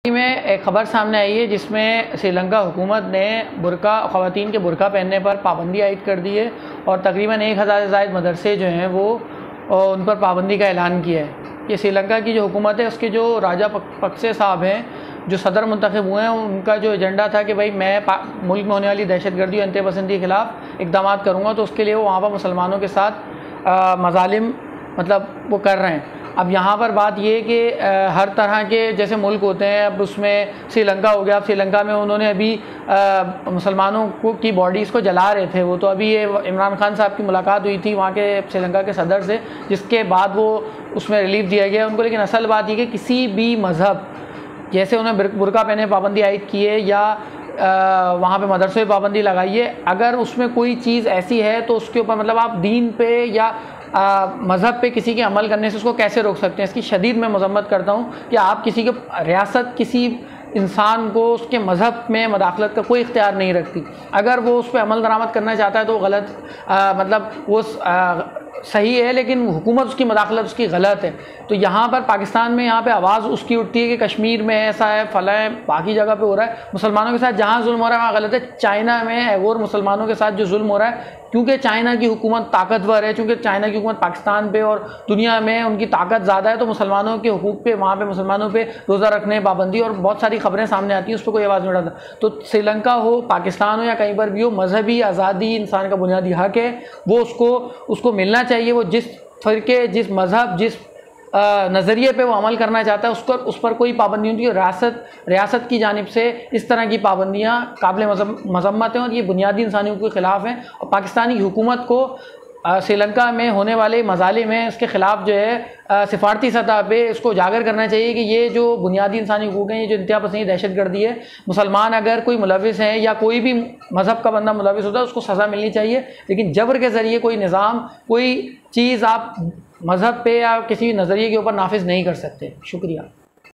में एक ख़बर सामने आई है जिसमें श्रीलंका हुकूमत ने ख़वातीन के बुरका पहनने पर पाबंदी आयद कर दी है और तकरीबन 1000 से ज़ायद मदरसे जो हैं वो उन पर पाबंदी का ऐलान किया है। ये श्रीलंका की जो हुकूमत है उसके जो राजा पक्से साहब हैं, जो सदर मुंतखब हुए हैं, उनका जो एजेंडा था कि भाई मैं मुल्क में होने वाली दहशतगर्दी और अंतः पसंदी के ख़िलाफ़ इक़दाम करूँगा, तो उसके लिए वो वहाँ पर मुसलमानों के साथ मज़ालिम वो कर रहे हैं। अब यहाँ पर बात ये है कि हर तरह के जैसे मुल्क होते हैं, अब उसमें श्रीलंका हो गया। अब श्रीलंका में उन्होंने अभी मुसलमानों की बॉडीज़ को जला रहे थे। वो तो अभी ये इमरान खान साहब की मुलाकात हुई थी वहाँ के श्रीलंका के सदर से, जिसके बाद वो उसमें रिलीफ दिया गया उनको। लेकिन असल बात ये कि किसी भी मज़हब, जैसे उन्हें बुरका पहने पाबंदी आयद की है या वहाँ पे मदरसों पर पाबंदी लगाई है, अगर उसमें कोई चीज़ ऐसी है तो उसके ऊपर आप दीन पे या मज़हब पे किसी के अमल करने से उसको कैसे रोक सकते हैं। इसकी शदीद मैं मज़म्मत करता हूँ कि आप किसी के रियासत किसी इंसान को उसके मज़हब में मदाखलत का कोई इख्तियार नहीं रखती। अगर वो उस पर अमल दरामद करना चाहता है तो गलत वो सही है, लेकिन हुकूमत उसकी मदाखलत उसकी गलत है। तो यहाँ पर पाकिस्तान में यहाँ पे आवाज़ उसकी उठती है कि कश्मीर में ऐसा है, फला है, बाकी जगह पे हो रहा है, मुसलमानों के साथ जहाँ जुल्म हो रहा है वहाँ गलत है। चाइना में और मुसलमानों के साथ जो जुल्म हो रहा है, क्योंकि चाइना की हुकूमत ताकतवर है, क्योंकि चाइना की हुकूमत पाकिस्तान पे और दुनिया में उनकी ताकत ज़्यादा है, तो मुसलमानों के हुकूक पे वहाँ पे मुसलमानों पे रोज़ा रखने पाबंदी और बहुत सारी खबरें सामने आती हैं, उस पर कोई आवाज़ नहीं उठाता। तो श्रीलंका हो, पाकिस्तान हो या कहीं पर भी हो, मजहबी आज़ादी इंसान का बुनियादी हक है, वो उसको मिलना चाहिए। वो जिस फ़िरके, जिस मज़हब, जिस नज़रिए पे वो अमल करना चाहता है उस पर कोई पाबंदी नहीं होती। रियासत की जानिब से इस तरह की पाबंदियाँ काबिल मज़म्मत हैं और ये बुनियादी इंसानियों के ख़िलाफ़ हैं। और पाकिस्तानी हुकूमत को श्रीलंका में होने वाले मज़ालिम हैं उसके ख़िलाफ़ जो है सिफारती सतह पे इसको उजागर करना चाहिए कि ये जो बुनियादी इंसानी हुकूक हैं, ये जो इंतहा पसंदी दहशतगर्दी है, मुसलमान अगर कोई मुलविस हैं या कोई भी मज़हब का बंदा मुलविस होता है उसको सज़ा मिलनी चाहिए। लेकिन जबर के ज़रिए कोई निज़ाम, कोई चीज़ आप मज़हब पे या किसी नज़रिए के ऊपर नाफिज नहीं कर सकते। शुक्रिया।